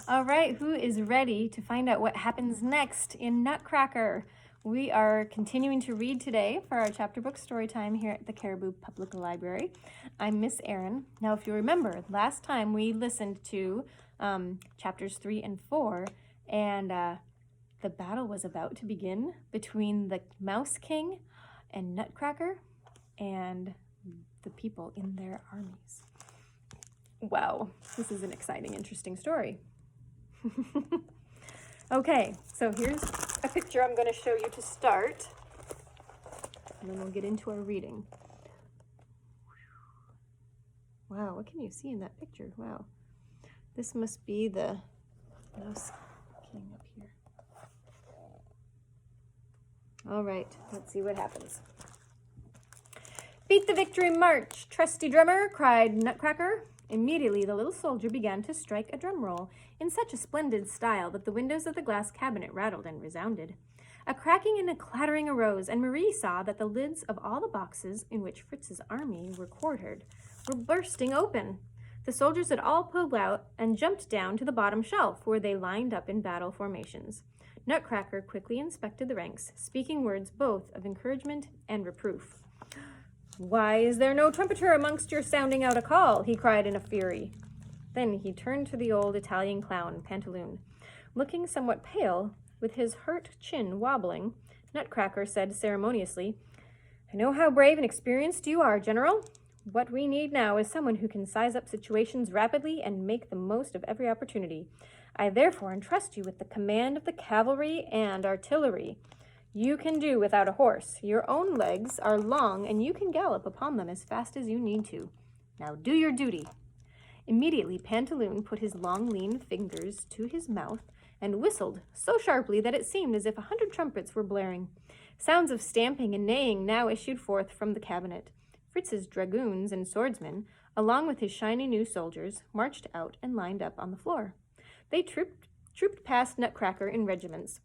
All right, who is ready to find out what happens next in Nutcracker? We are continuing to read today for our chapter book story time here at the Caribou Public Library. I'm Miss Erin. Now, if you remember, last time we listened to chapters 3 and 4, and the battle was about to begin between the Mouse King and Nutcracker and the people in their armies. Wow, this is an exciting, interesting story. Okay, so here's a picture I'm going to show you to start, and then we'll get into our reading. Wow, what can you see in that picture? Wow, this must be the Mouse King up here. All right, let's see what happens. "Beat the victory march, trusty drummer," cried Nutcracker. Immediately, the little soldier began to strike a drum roll in such a splendid style that the windows of the glass cabinet rattled and resounded. A cracking and a clattering arose, and Marie saw that the lids of all the boxes in which Fritz's army were quartered were bursting open. The soldiers had all pulled out and jumped down to the bottom shelf, where they lined up in battle formations. Nutcracker quickly inspected the ranks, speaking words both of encouragement and reproof. "Why is there no trumpeter amongst your sounding out a call?" he cried in a fury. Then he turned to the old Italian clown, Pantaloon. Looking somewhat pale, with his hurt chin wobbling, Nutcracker said ceremoniously, "I know how brave and experienced you are, General. What we need now is someone who can size up situations rapidly and make the most of every opportunity. I therefore entrust you with the command of the cavalry and artillery. You can do without a horse. Your own legs are long, and you can gallop upon them as fast as you need to. Now do your duty." Immediately, Pantaloon put his long, lean fingers to his mouth and whistled so sharply that it seemed as if 100 trumpets were blaring. Sounds of stamping and neighing now issued forth from the cabinet. Fritz's dragoons and swordsmen, along with his shiny new soldiers, marched out and lined up on the floor. They trooped past Nutcracker in regiments,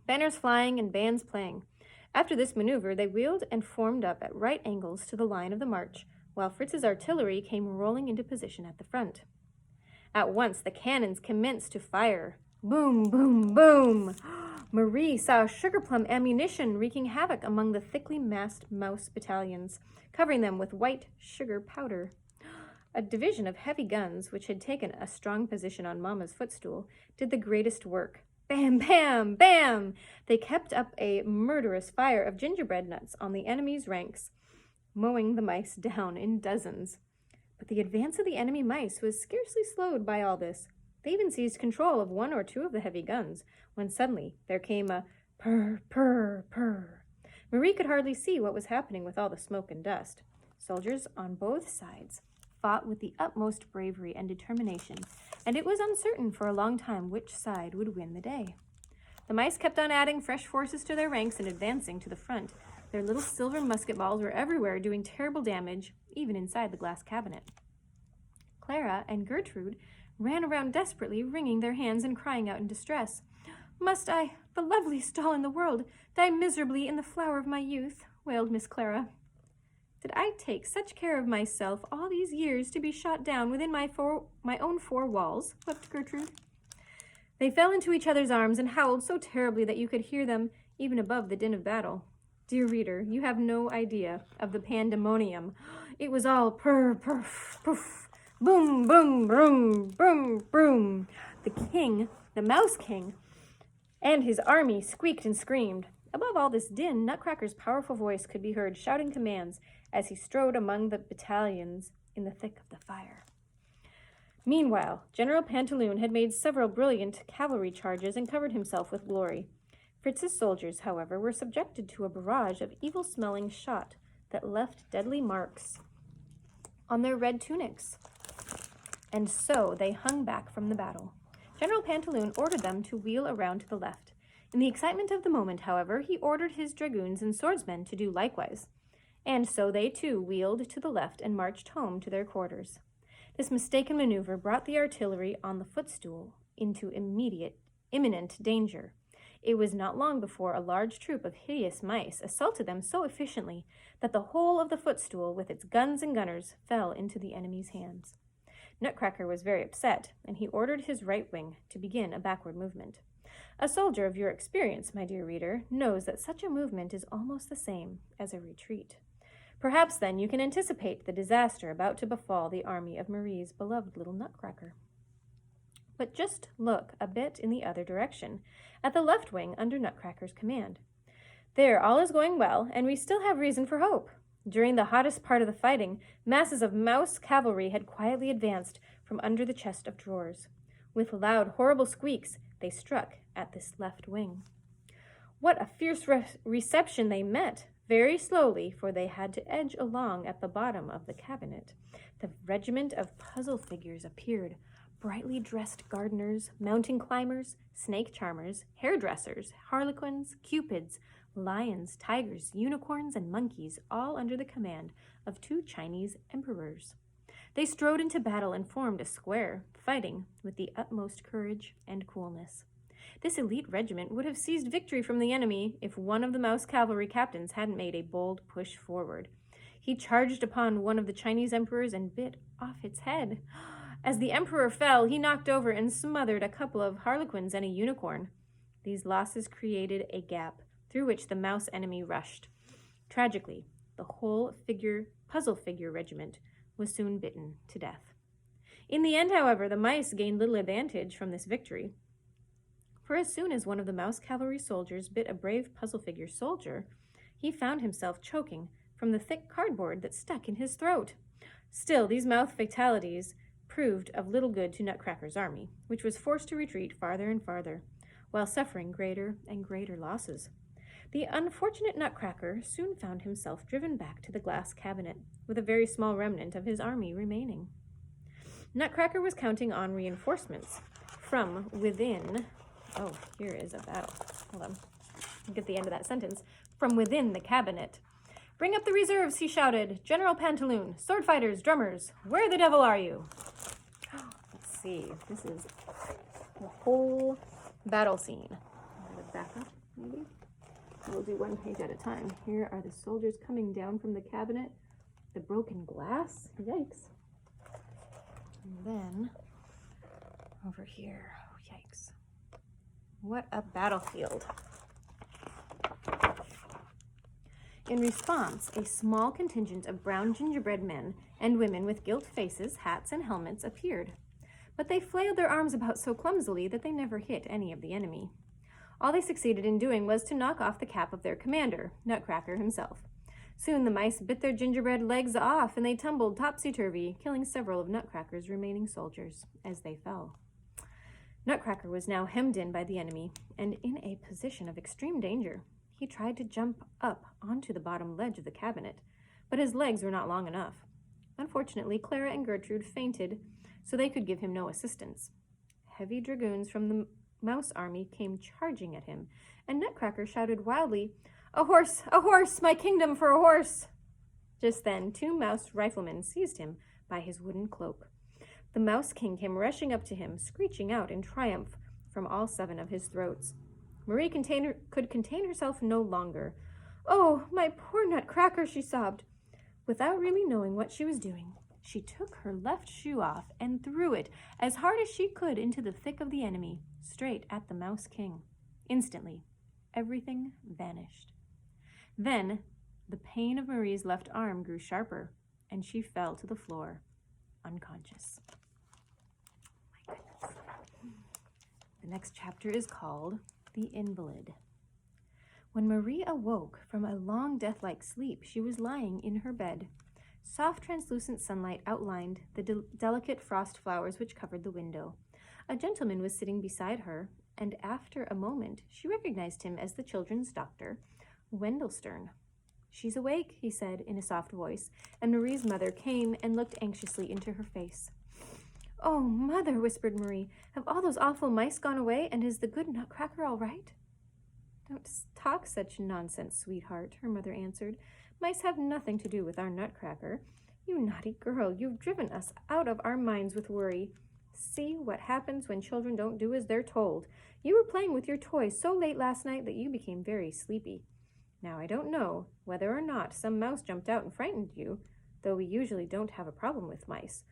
banners flying and bands playing. After this maneuver, they wheeled and formed up at right angles to the line of the march, while Fritz's artillery came rolling into position at the front. At once, the cannons commenced to fire. Boom, boom, boom! Marie saw sugar-plum ammunition wreaking havoc among the thickly massed mouse battalions, covering them with white sugar powder. A division of heavy guns, which had taken a strong position on Mama's footstool, did the greatest work. Bam, bam, bam! They kept up a murderous fire of gingerbread nuts on the enemy's ranks, mowing the mice down in dozens. But the advance of the enemy mice was scarcely slowed by all this. They even seized control of one or two of the heavy guns, when suddenly there came a purr, purr, purr. Marie could hardly see what was happening with all the smoke and dust. Soldiers on both sides fought with the utmost bravery and determination, and it was uncertain for a long time which side would win the day. The mice kept on adding fresh forces to their ranks and advancing to the front. Their little silver musket balls were everywhere, doing terrible damage, even inside the glass cabinet. Clara and Gertrude ran around desperately, wringing their hands and crying out in distress. "Must I, the loveliest doll in the world, die miserably in the flower of my youth?" wailed Miss Clara. "Did I take such care of myself all these years to be shot down within my own four walls?" wept Gertrude. They fell into each other's arms and howled so terribly that you could hear them even above the din of battle. Dear reader, you have no idea of the pandemonium. It was all purr, purr, poof, boom, boom, boom, boom, boom. The king, the Mouse King, and his army squeaked and screamed. Above all this din, Nutcracker's powerful voice could be heard shouting commands as he strode among the battalions in the thick of the fire. Meanwhile, General Pantaloon had made several brilliant cavalry charges and covered himself with glory. Fritz's soldiers, however, were subjected to a barrage of evil-smelling shot that left deadly marks on their red tunics, and so they hung back from the battle. General Pantaloon ordered them to wheel around to the left. In the excitement of the moment, however, he ordered his dragoons and swordsmen to do likewise, and so they too wheeled to the left and marched home to their quarters. This mistaken maneuver brought the artillery on the footstool into imminent danger. It was not long before a large troop of hideous mice assaulted them so efficiently that the whole of the footstool with its guns and gunners fell into the enemy's hands. Nutcracker was very upset, and he ordered his right wing to begin a backward movement. A soldier of your experience, my dear reader, knows that such a movement is almost the same as a retreat. Perhaps, then, you can anticipate the disaster about to befall the army of Marie's beloved little Nutcracker. But just look a bit in the other direction, at the left wing under Nutcracker's command. There, all is going well, and we still have reason for hope. During the hottest part of the fighting, masses of mouse cavalry had quietly advanced from under the chest of drawers. With loud, horrible squeaks, they struck at this left wing. What a fierce reception they met! Very slowly, for they had to edge along at the bottom of the cabinet. The regiment of puzzle figures appeared, brightly dressed gardeners, mountain climbers, snake charmers, hairdressers, harlequins, cupids, lions, tigers, unicorns, and monkeys, all under the command of 2 Chinese emperors. They strode into battle and formed a square, fighting with the utmost courage and coolness. This elite regiment would have seized victory from the enemy if one of the mouse cavalry captains hadn't made a bold push forward. He charged upon one of the Chinese emperors and bit off its head. As the emperor fell, he knocked over and smothered a couple of harlequins and a unicorn. These losses created a gap through which the mouse enemy rushed. Tragically, the whole puzzle figure regiment was soon bitten to death. In the end, however, the mice gained little advantage from this victory. For as soon as one of the mouse cavalry soldiers bit a brave puzzle figure soldier, he found himself choking from the thick cardboard that stuck in his throat. Still, these mouth fatalities proved of little good to Nutcracker's army, which was forced to retreat farther and farther, while suffering greater and greater losses. The unfortunate Nutcracker soon found himself driven back to the glass cabinet, with a very small remnant of his army remaining. Nutcracker was counting on reinforcements from within. Oh, here is a battle. Hold on. I'll get the end of that sentence. From within the cabinet. Bring up the reserves, he shouted. General Pantaloon, sword fighters, drummers, where the devil are you? Let's see. This is the whole battle scene. I'm going to back up, maybe. We'll do one page at a time. Here are the soldiers coming down from the cabinet. The broken glass. Yikes. And then over here. Oh, yikes. What a battlefield. In response, a small contingent of brown gingerbread men and women with gilt faces, hats, and helmets appeared. But they flailed their arms about so clumsily that they never hit any of the enemy. All they succeeded in doing was to knock off the cap of their commander, Nutcracker himself. Soon the mice bit their gingerbread legs off, and they tumbled topsy-turvy, killing several of Nutcracker's remaining soldiers as they fell. Nutcracker was now hemmed in by the enemy, and in a position of extreme danger. He tried to jump up onto the bottom ledge of the cabinet, but his legs were not long enough. Unfortunately, Clara and Gertrude fainted, so they could give him no assistance. Heavy dragoons from the mouse army came charging at him, and Nutcracker shouted wildly, "A horse! A horse! My kingdom for a horse!" Just then, 2 mouse riflemen seized him by his wooden cloak. The Mouse King came rushing up to him, screeching out in triumph from all 7 of his throats. Marie could contain herself no longer. "Oh, my poor Nutcracker," she sobbed. Without really knowing what she was doing, she took her left shoe off and threw it as hard as she could into the thick of the enemy, straight at the Mouse King. Instantly, everything vanished. Then, the pain of Marie's left arm grew sharper, and she fell to the floor, unconscious. My goodness. The next chapter is called The Invalid. When Marie awoke from a long death-like sleep, she was lying in her bed. Soft, translucent sunlight outlined the delicate frost flowers which covered the window. A gentleman was sitting beside her, and after a moment, she recognized him as the children's doctor, Wendelstern. "She's awake," he said in a soft voice, and Marie's mother came and looked anxiously into her face. "Oh, Mother," whispered Marie, "have all those awful mice gone away, and is the good Nutcracker all right?" "Don't talk such nonsense, sweetheart," her mother answered. "Mice have nothing to do with our Nutcracker. You naughty girl, you've driven us out of our minds with worry. See what happens when children don't do as they're told. You were playing with your toys so late last night that you became very sleepy. Now, I don't know whether or not some mouse jumped out and frightened you, though we usually don't have a problem with mice.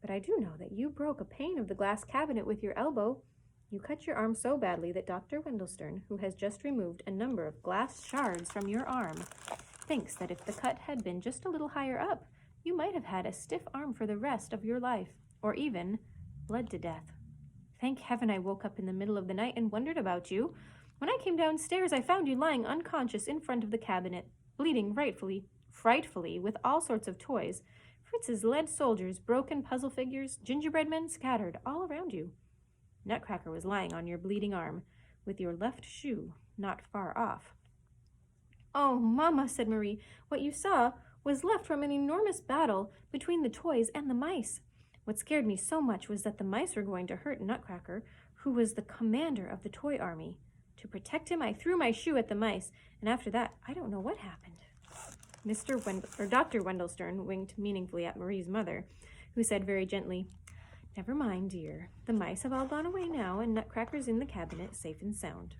But I do know that you broke a pane of the glass cabinet with your elbow. You cut your arm so badly that Dr. Wendelstern, who has just removed a number of glass shards from your arm, thinks that if the cut had been just a little higher up, you might have had a stiff arm for the rest of your life, or even bled to death. Thank heaven I woke up in the middle of the night and wondered about you. When I came downstairs, I found you lying unconscious in front of the cabinet, bleeding frightfully, with all sorts of toys, Fritz's lead soldiers, broken puzzle figures, gingerbread men scattered all around you. Nutcracker was lying on your bleeding arm, with your left shoe not far off. Oh, Mama, said Marie, what you saw was left from an enormous battle between the toys and the mice. What scared me so much was that the mice were going to hurt Nutcracker, who was the commander of the toy army. To protect him, I threw my shoe at the mice, and after that, I don't know what happened. Dr. Wendelstern winked meaningfully at Marie's mother, who said very gently, Never mind, dear. The mice have all gone away now, and Nutcracker's in the cabinet, safe and sound.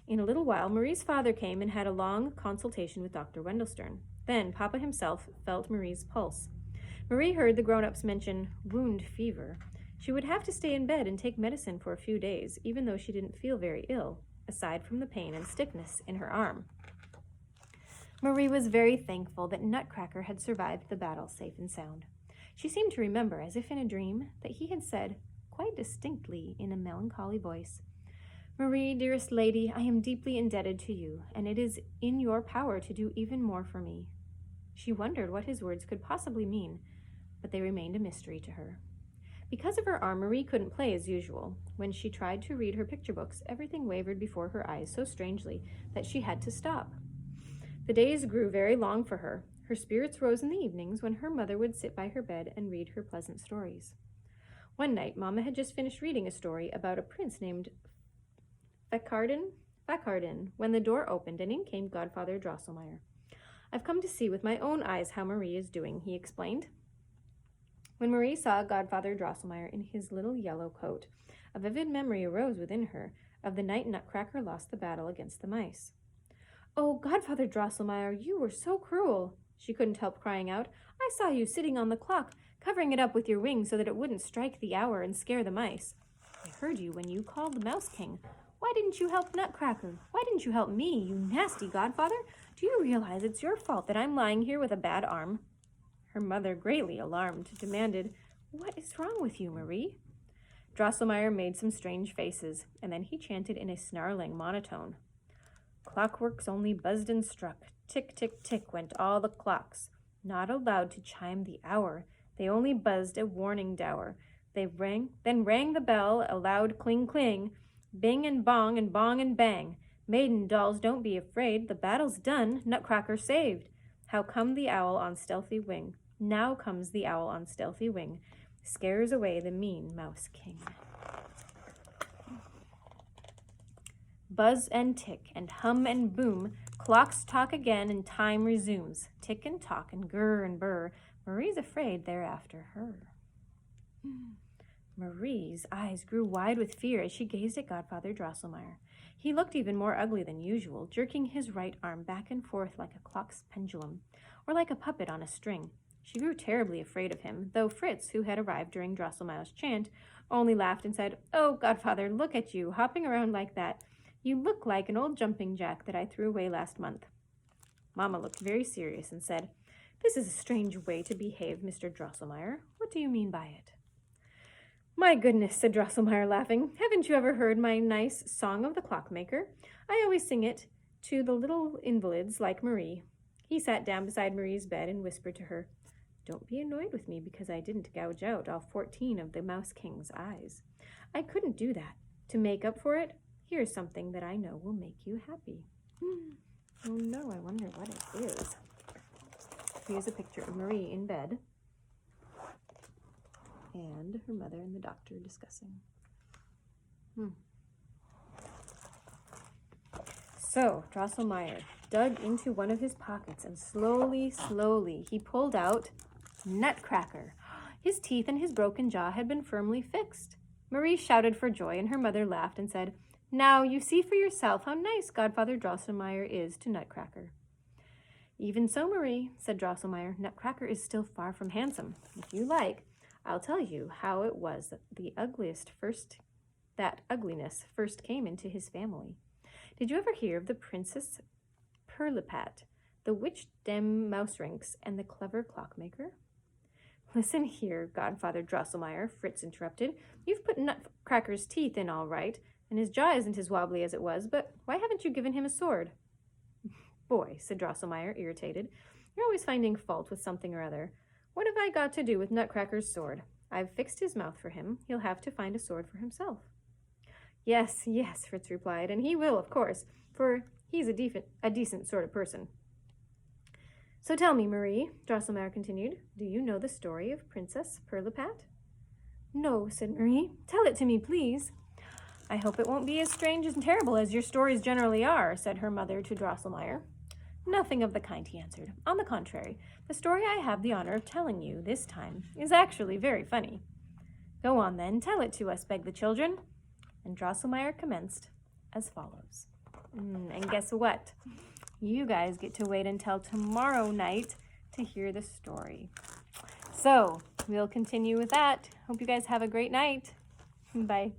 In a little while, Marie's father came and had a long consultation with Dr. Wendelstern. Then Papa himself felt Marie's pulse. Marie heard the grown-ups mention wound fever. She would have to stay in bed and take medicine for a few days, even though she didn't feel very ill, aside from the pain and stiffness in her arm. Marie was very thankful that Nutcracker had survived the battle safe and sound. She seemed to remember, as if in a dream, that he had said, quite distinctly in a melancholy voice, Marie, dearest lady, I am deeply indebted to you, and it is in your power to do even more for me. She wondered what his words could possibly mean, but they remained a mystery to her. Because of her arm, Marie couldn't play as usual. When she tried to read her picture books, everything wavered before her eyes so strangely that she had to stop. The days grew very long for her. Her spirits rose in the evenings when her mother would sit by her bed and read her pleasant stories. One night, Mama had just finished reading a story about a prince named Facardin, when the door opened and in came Godfather Drosselmeyer. I've come to see with my own eyes how Marie is doing, he explained. When Marie saw Godfather Drosselmeyer in his little yellow coat, a vivid memory arose within her of the night Nutcracker lost the battle against the mice. Oh, Godfather Drosselmeyer, you were so cruel, she couldn't help crying out. I saw you sitting on the clock, covering it up with your wings so that it wouldn't strike the hour and scare the mice. I heard you when you called the Mouse King. Why didn't you help Nutcracker? Why didn't you help me, you nasty godfather? Do you realize it's your fault that I'm lying here with a bad arm? Her mother, greatly alarmed, demanded, What is wrong with you, Marie? Drosselmeyer made some strange faces, and then he chanted in a snarling monotone. Clockworks only buzzed and struck. Tick, tick, tick went all the clocks. Not allowed to chime the hour. They only buzzed a warning dower. Then rang the bell, a loud cling, cling. Bing and bong and bang. Maiden dolls, don't be afraid. The battle's done. Nutcracker saved. How come the owl on stealthy wing? Now comes the owl on stealthy wing. Scares away the mean Mouse King. Buzz and tick and hum and boom. Clocks talk again and time resumes. Tick and talk and grr and burr. Marie's afraid they're after her. Marie's eyes grew wide with fear as she gazed at Godfather Drosselmeyer. He looked even more ugly than usual, jerking his right arm back and forth like a clock's pendulum, or like a puppet on a string. She grew terribly afraid of him, though Fritz, who had arrived during Drosselmeyer's chant, only laughed and said, Oh, Godfather, look at you, hopping around like that. You look like an old jumping jack that I threw away last month. Mama looked very serious and said, This is a strange way to behave, Mr. Drosselmeyer. What do you mean by it? My goodness, said Drosselmeyer, laughing. Haven't you ever heard my nice Song of the Clockmaker? I always sing it to the little invalids like Marie. He sat down beside Marie's bed and whispered to her, Don't be annoyed with me because I didn't gouge out all 14 of the Mouse King's eyes. I couldn't do that. To make up for it, here's something that I know will make you happy. Oh no, I wonder what it is. Here's a picture of Marie in bed and her mother and the doctor discussing. So Drosselmeyer dug into one of his pockets and slowly he pulled out Nutcracker. His teeth and his broken jaw had been firmly fixed. Marie shouted for joy and her mother laughed and said, Now you see for yourself how nice Godfather Drosselmeyer is to Nutcracker. Even so, Marie, said Drosselmeyer, Nutcracker is still far from handsome. If you like, I'll tell you how it was that that ugliness first came into his family. Did you ever hear of the Princess Pirlipat, the witch Dem Mouserinks, and the clever clockmaker? Listen here, Godfather Drosselmeyer, Fritz interrupted. You've put Nutcracker's teeth in all right, and his jaw isn't as wobbly as it was, but why haven't you given him a sword? Boy, said Drosselmeyer, irritated, you're always finding fault with something or other. What have I got to do with Nutcracker's sword? I've fixed his mouth for him. He'll have to find a sword for himself. Yes, yes, Fritz replied, and he will, of course, for he's a decent sort of person. So tell me, Marie, Drosselmeyer continued, do you know the story of Princess Pirlipat? No, said Marie. Tell it to me, please. I hope it won't be as strange and terrible as your stories generally are, said her mother to Drosselmeyer. Nothing of the kind, he answered. On the contrary, the story I have the honor of telling you this time is actually very funny. Go on, then, tell it to us, begged the children. And Drosselmeyer commenced as follows. And guess what? You guys get to wait until tomorrow night to hear the story. So we'll continue with that. Hope you guys have a great night. Bye.